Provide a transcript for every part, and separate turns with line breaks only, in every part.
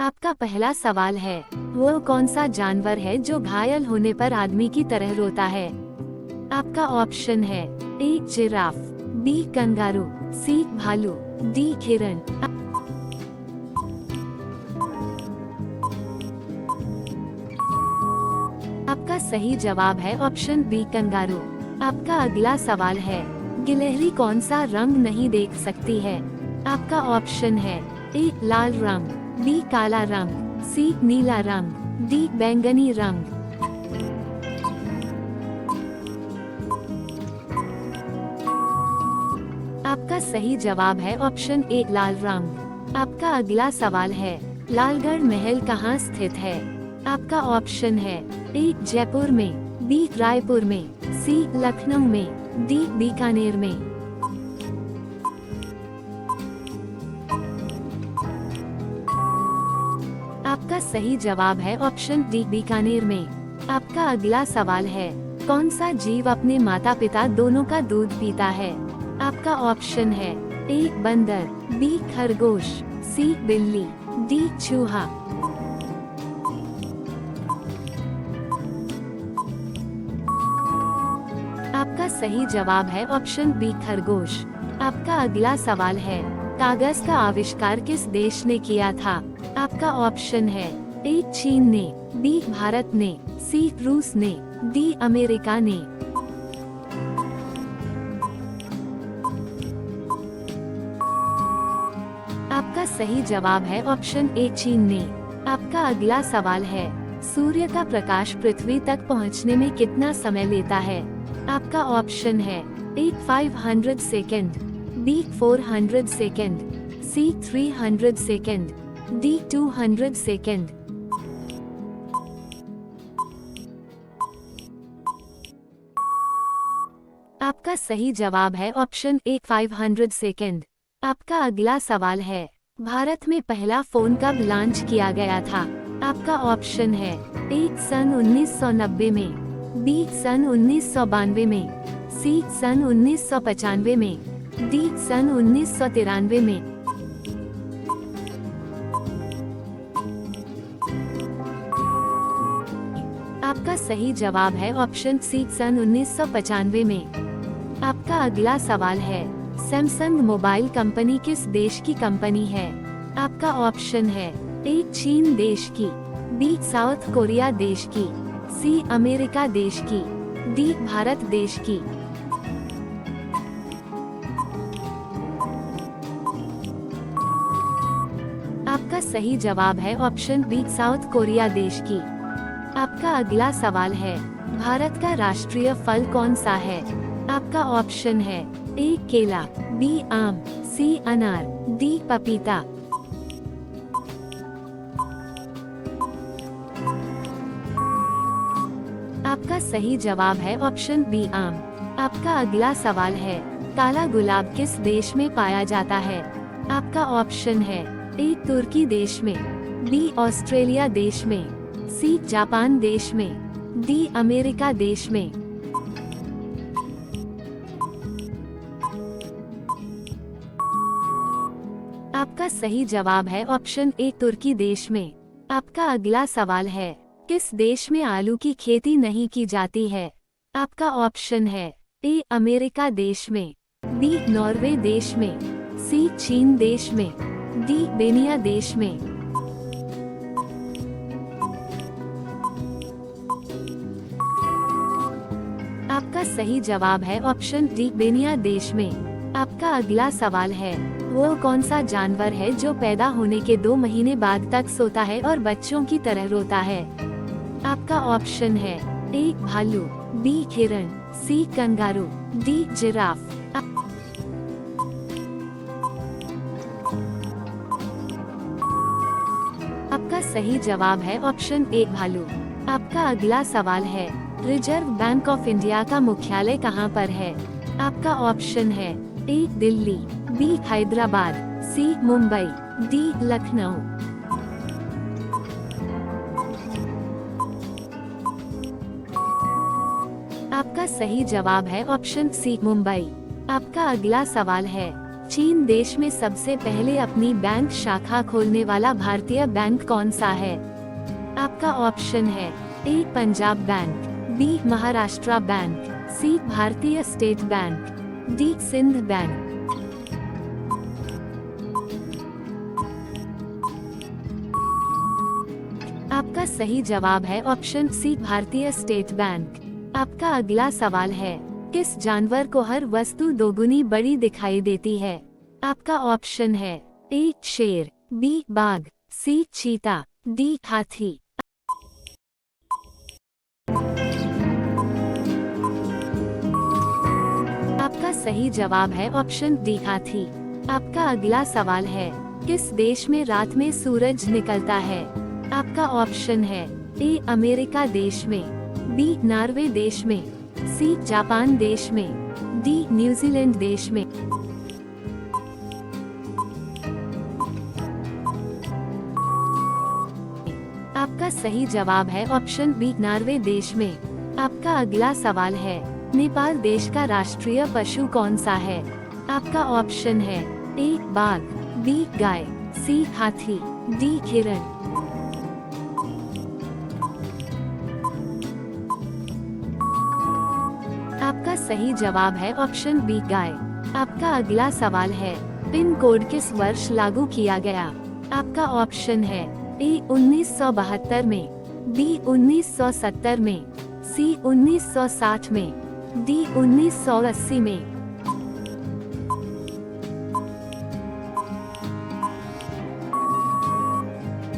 आपका पहला सवाल है, वो कौन सा जानवर है जो घायल होने पर आदमी की तरह रोता है? आपका ऑप्शन है ए जिराफ, बी कंगारू, सी भालू, डी हिरन। आपका सही जवाब है ऑप्शन बी कंगारू। आपका अगला सवाल है, गिलहरी कौन सा रंग नहीं देख सकती है? आपका ऑप्शन है ए लाल रंग, बी काला रंग, सी नीला रंग, डी बैंगनी रंग। आपका सही जवाब है ऑप्शन ए लाल रंग। आपका अगला सवाल है, लालगढ़ महल कहाँ स्थित है? आपका ऑप्शन है ए जयपुर में, बी रायपुर में, सी लखनऊ में, डी बीकानेर में। आपका सही जवाब है ऑप्शन डी बीकानेर में। आपका अगला सवाल है, कौन सा जीव अपने माता पिता दोनों का दूध पीता है? आपका ऑप्शन है ए बंदर, बी खरगोश, सी बिल्ली, डी चूहा। आपका सही जवाब है ऑप्शन बी खरगोश। आपका अगला सवाल है, कागज का आविष्कार किस देश ने किया था? आपका ऑप्शन है ए चीन ने, बी भारत ने, सी रूस ने, डी अमेरिका ने। आपका सही जवाब है ऑप्शन ए चीन ने। आपका अगला सवाल है, सूर्य का प्रकाश पृथ्वी तक पहुंचने में कितना समय लेता है? आपका ऑप्शन है ए 500 सेकेंड, बी 400 सेकेंड, सी 300 सेकेंड, डी 200 सेकेंड। आपका सही जवाब है ऑप्शन ए 500 सेकेंड। आपका अगला सवाल है, भारत में पहला फोन कब लॉन्च किया गया था? आपका ऑप्शन है ए सन 1990 में, बी सन 1992 में, सी सन 1995 में, डी सन 1993 में। आपका सही जवाब है ऑप्शन सी सन 1995 में। आपका अगला सवाल है, सैमसंग मोबाइल कंपनी किस देश की कंपनी है? आपका ऑप्शन है ए चीन देश की, बी साउथ कोरिया देश की, सी अमेरिका देश की, डी भारत देश की। आपका सही जवाब है ऑप्शन बी साउथ कोरिया देश की। आपका अगला सवाल है, भारत का राष्ट्रीय फल कौन सा है? आपका ऑप्शन है ए केला, बी आम, सी अनार, डी पपीता। आपका सही जवाब है ऑप्शन बी आम। आपका अगला सवाल है, काला गुलाब किस देश में पाया जाता है? आपका ऑप्शन है ए तुर्की देश में, बी ऑस्ट्रेलिया देश में, सी जापान देश में, डी अमेरिका देश में। आपका सही जवाब है ऑप्शन ए तुर्की देश में। आपका अगला सवाल है, किस देश में आलू की खेती नहीं की जाती है? आपका ऑप्शन है ए अमेरिका देश में, बी नॉर्वे देश में, सी चीन देश में, डी बेनिया देश में। आपका सही जवाब है ऑप्शन डी बेनिया देश में। आपका अगला सवाल है, वो कौन सा जानवर है जो पैदा होने के 2 महीने बाद तक सोता है और बच्चों की तरह रोता है? आपका ऑप्शन है ए भालू, बी हिरन, सी कंगारू, डी जिराफ। आपका सही जवाब है ऑप्शन ए भालू। आपका अगला सवाल है, रिजर्व बैंक ऑफ इंडिया का मुख्यालय कहाँ पर है? आपका ऑप्शन है ए दिल्ली, बी हैदराबाद, सी मुंबई, डी लखनऊ। आपका सही जवाब है ऑप्शन सी मुंबई। आपका अगला सवाल है, चीन देश में सबसे पहले अपनी बैंक शाखा खोलने वाला भारतीय बैंक कौन सा है? आपका ऑप्शन है A Punjab bank, B Maharashtra bank, C Bharatiya state bank, D Sindh bank. आपका सही जवाब है option C Bharatiya state bank. आपका अगला सवाल है, किस जानवर को हर वस्तु दोगुनी बड़ी दिखाई देती है? आपका ऑप्शन है ए शेर, बी बाघ, सी चीता, डी हाथी। आपका सही जवाब है ऑप्शन डी हाथी। आपका अगला सवाल है, किस देश में रात में सूरज निकलता है? आपका ऑप्शन है ए अमेरिका देश में, बी नॉर्वे देश में, सी जापान देश में, डी न्यूजीलैंड देश में। आपका सही जवाब है ऑप्शन बी नॉर्वे देश में। आपका अगला सवाल है, नेपाल देश का राष्ट्रीय पशु कौन सा है? आपका ऑप्शन है ए बाघ, बी गाय, सी हाथी, डी हिरण। आपका सही जवाब है ऑप्शन बी गाय। आपका अगला सवाल है, पिन कोड किस वर्ष लागू किया गया? आपका ऑप्शन है ए 1972 में, बी 1970 में, सी 1960 में, डी 1980 में।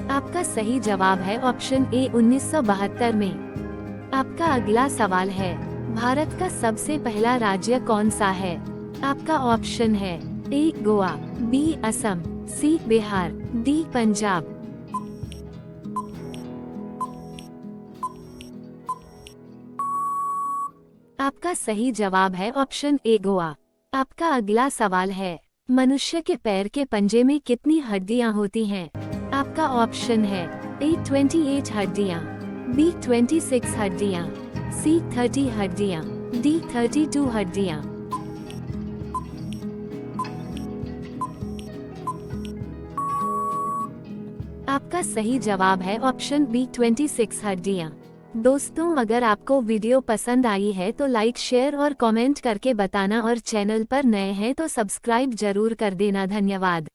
आपका सही जवाब है ऑप्शन ए 1972 में। आपका अगला सवाल है, भारत का सबसे पहला राज्य कौन सा है? आपका ऑप्शन है ए गोवा, बी असम, सी बिहार, डी पंजाब। आपका सही जवाब है ऑप्शन ए गोवा। आपका अगला सवाल है, मनुष्य के पैर के पंजे में कितनी हड्डियां होती हैं? आपका ऑप्शन है ए 28 हड्डियां, बी 26 हड्डियां, सी 30 हड्डियां, डी 32 हड्डियां। आपका सही जवाब है ऑप्शन बी 26 हड्डियां। दोस्तों, अगर आपको वीडियो पसंद आई है तो लाइक, शेयर और कमेंट करके बताना, और चैनल पर नए हैं तो सब्सक्राइब जरूर कर देना। धन्यवाद।